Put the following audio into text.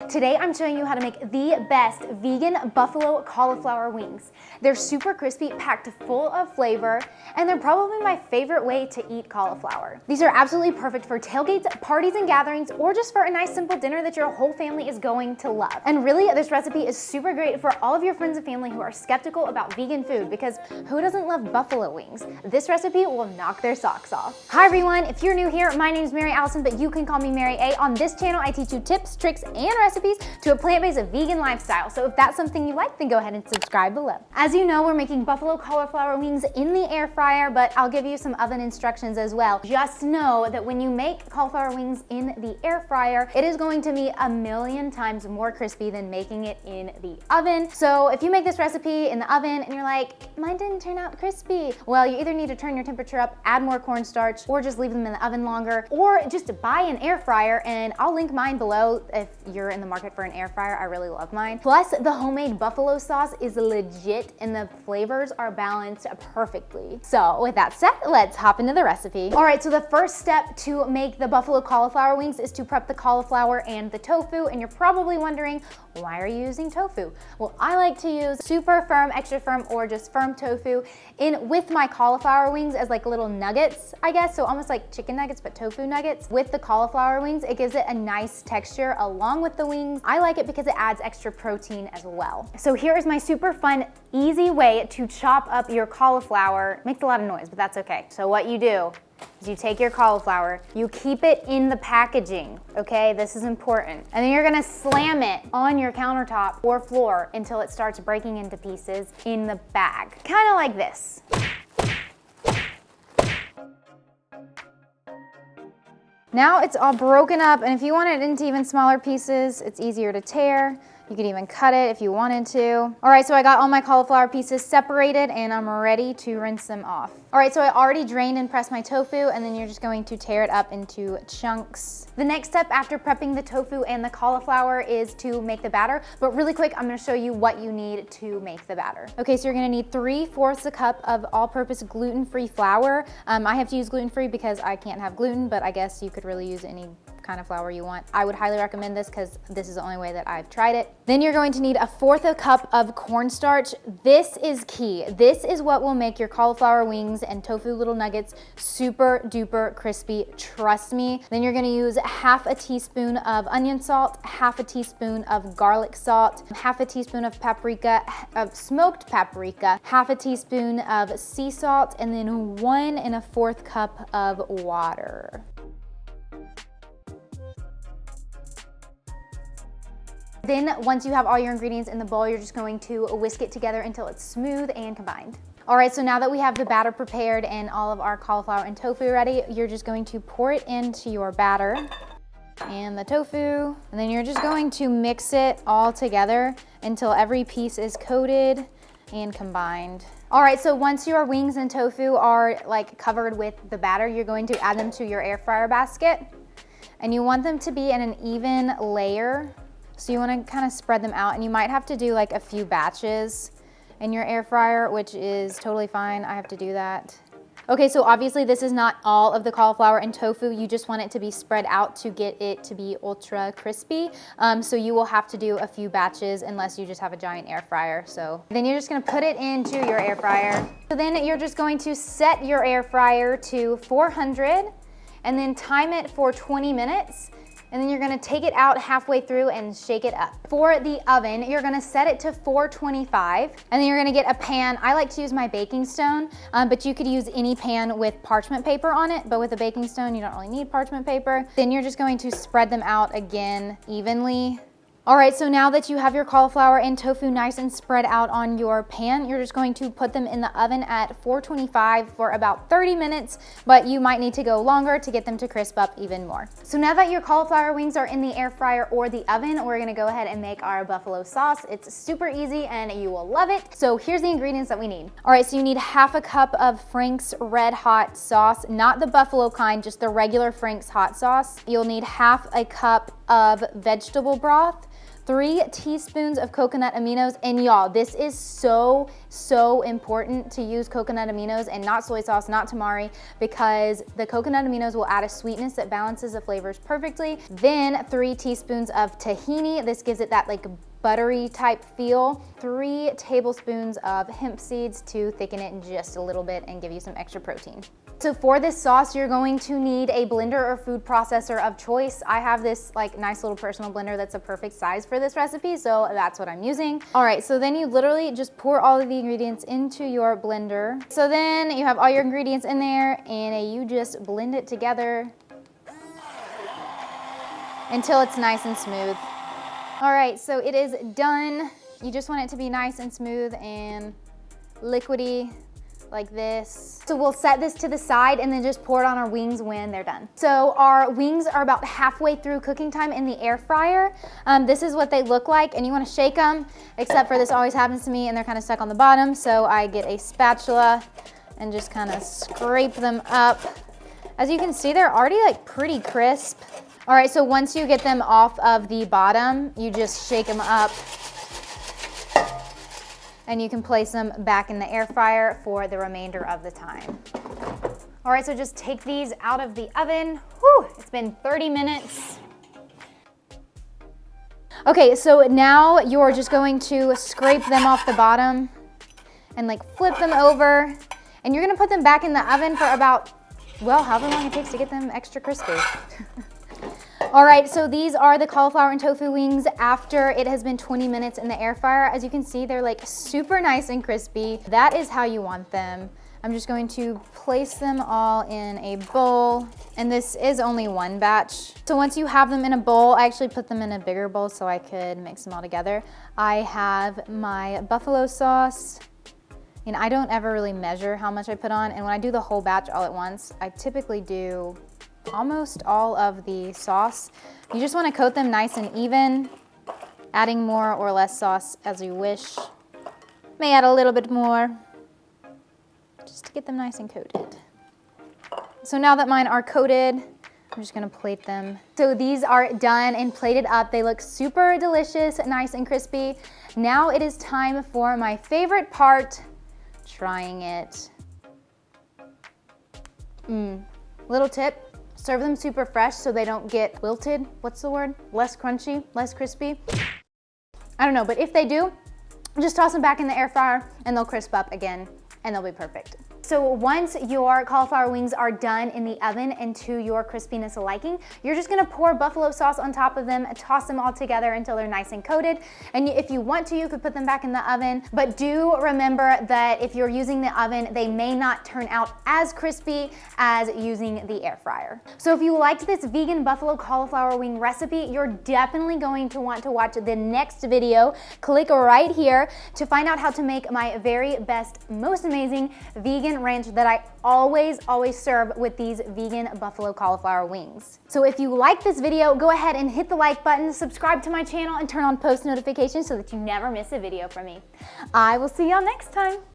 Today I'm showing you how to make the best vegan buffalo cauliflower wings. They're super crispy, packed full of flavor, and they're probably my favorite way to eat cauliflower. These are absolutely perfect for tailgates, parties and gatherings, or just for a nice simple dinner that your whole family is going to love. And really, this recipe is super great for all of your friends and family who are skeptical about vegan food, because who doesn't love buffalo wings? This recipe will knock their socks off. Hi everyone, if you're new here, my name is Mary Allison, but you can call me Mary A. On this channel, I teach you tips, tricks, and recipes to a plant-based vegan lifestyle. So if that's something you like, then go ahead and subscribe below. As you know, we're making buffalo cauliflower wings in the air fryer, but I'll give you some oven instructions as well. Just know that when you make cauliflower wings in the air fryer, it is going to be a million times more crispy than making it in the oven. So if you make this recipe in the oven and you're like, mine didn't turn out crispy, well, you either need to turn your temperature up, add more cornstarch, or just leave them in the oven longer, or just buy an air fryer, and I'll link mine below if you're in the market for an air fryer. I really love mine. Plus, the homemade buffalo sauce is legit and the flavors are balanced perfectly. So with that said, let's hop into the recipe. All right, so the first step to make the buffalo cauliflower wings is to prep the cauliflower and the tofu, and you're probably wondering, why are you using tofu? Well, I like to use super firm, extra firm, or just firm tofu with my cauliflower wings as like little nuggets, I guess. So almost like chicken nuggets, but tofu nuggets. With the cauliflower wings, it gives it a nice texture along with the wings. I like it because it adds extra protein as well. So here is my super fun, easy way to chop up your cauliflower. Makes a lot of noise, but that's okay. So what you do is you take your cauliflower, you keep it in the packaging, okay? This is important. And then you're gonna slam it on your countertop or floor until it starts breaking into pieces in the bag. Kind of like this. Now it's all broken up, and if you want it into even smaller pieces, it's easier to tear. You could even cut it if you wanted to. All right, so I got all my cauliflower pieces separated and I'm ready to rinse them off. All right, so I already drained and pressed my tofu, and then you're just going to tear it up into chunks. The next step after prepping the tofu and the cauliflower is to make the batter, but really quick, I'm gonna show you what you need to make the batter. Okay, so you're gonna need 3/4 a cup of all-purpose gluten-free flour. I have to use gluten-free because I can't have gluten, but I guess you could really use any kind of flour you want. I would highly recommend this because this is the only way that I've tried it. Then you're going to need 1/4 a cup of cornstarch. This is key. This is what will make your cauliflower wings and tofu little nuggets super duper crispy, trust me. Then you're gonna use 1/2 teaspoon of onion salt, 1/2 teaspoon of garlic salt, 1/2 teaspoon of paprika, of smoked paprika, 1/2 teaspoon of sea salt, and then 1 1/4 cup of water. Then once you have all your ingredients in the bowl, you're just going to whisk it together until it's smooth and combined. All right, so now that we have the batter prepared and all of our cauliflower and tofu ready, you're just going to pour it into your batter and the tofu, and then you're just going to mix it all together until every piece is coated and combined. All right, so once your wings and tofu are like covered with the batter, you're going to add them to your air fryer basket, and you want them to be in an even layer. So you want to kind of spread them out, and you might have to do like a few batches in your air fryer, which is totally fine. I have to do that. Okay, so obviously this is not all of the cauliflower and tofu. You just want it to be spread out to get it to be ultra crispy. So you will have to do a few batches unless you just have a giant air fryer. So then you're just gonna put it into your air fryer. So then you're just going to set your air fryer to 400 and then time it for 20 minutes. And then you're gonna take it out halfway through and shake it up. For the oven, you're gonna set it to 425, and then you're gonna get a pan. I like to use my baking stone, but you could use any pan with parchment paper on it, but with a baking stone, you don't really need parchment paper. Then you're just going to spread them out again evenly. All right, so now that you have your cauliflower and tofu nice and spread out on your pan, you're just going to put them in the oven at 425 for about 30 minutes, but you might need to go longer to get them to crisp up even more. So now that your cauliflower wings are in the air fryer or the oven, we're gonna go ahead and make our buffalo sauce. It's super easy and you will love it. So here's the ingredients that we need. All right, so you need 1/2 cup of Frank's Red Hot sauce, not the buffalo kind, just the regular Frank's hot sauce. You'll need 1/2 cup of vegetable broth, 3 teaspoons of coconut aminos, and y'all, this is so important to use coconut aminos and not soy sauce, not tamari, because the coconut aminos will add a sweetness that balances the flavors perfectly. Then 3 teaspoons of tahini. This gives it that like buttery type feel. 3 tablespoons of hemp seeds to thicken it just a little bit and give you some extra protein. So for this sauce, you're going to need a blender or food processor of choice. I have this like nice little personal blender that's a perfect size for this recipe, so that's what I'm using. All right, so then you literally just pour all of the ingredients into your blender. So then you have all your ingredients in there and you just blend it together until it's nice and smooth. All right, so it is done. You just want it to be nice and smooth and liquidy like this. So we'll set this to the side and then just pour it on our wings when they're done. So our wings are about halfway through cooking time in the air fryer. This is what they look like, and you wanna shake them, except for this always happens to me and they're kind of stuck on the bottom. So I get a spatula and just kind of scrape them up. As you can see, they're already like pretty crisp. All right, so once you get them off of the bottom, you just shake them up and you can place them back in the air fryer for the remainder of the time. All right, so just take these out of the oven. Whew, it's been 30 minutes. Okay, so now you're just going to scrape them off the bottom and like flip them over, and you're gonna put them back in the oven for about, well, however long it takes to get them extra crispy. All right, so these are the cauliflower and tofu wings after it has been 20 minutes in the air fryer. As you can see, they're like super nice and crispy. That is how you want them. I'm just going to place them all in a bowl, and this is only one batch. So once you have them in a bowl, I actually put them in a bigger bowl so I could mix them all together. I have my buffalo sauce, and I don't ever really measure how much I put on, and when I do the whole batch all at once, I typically do almost all of the sauce. You just want to coat them nice and even, adding more or less sauce as you wish. May add a little bit more just to get them nice and coated. So now that mine are coated, I'm just gonna plate them. So these are done and plated up. They look super delicious, nice and crispy. Now it is time for my favorite part, trying it. Little tip. Serve them super fresh so they don't get wilted. What's the word? Less crunchy, less crispy. I don't know, but if they do, just toss them back in the air fryer and they'll crisp up again and they'll be perfect. So once your cauliflower wings are done in the oven and to your crispiness liking, you're just gonna pour buffalo sauce on top of them, toss them all together until they're nice and coated. And if you want to, you could put them back in the oven, but do remember that if you're using the oven, they may not turn out as crispy as using the air fryer. So if you liked this vegan buffalo cauliflower wing recipe, you're definitely going to want to watch the next video. Click right here to find out how to make my very best, most amazing vegan ranch that I always serve with these vegan buffalo cauliflower wings. So if you like this video, go ahead and hit the like button, subscribe to my channel, and turn on post notifications so that you never miss a video from me. I will see y'all next time.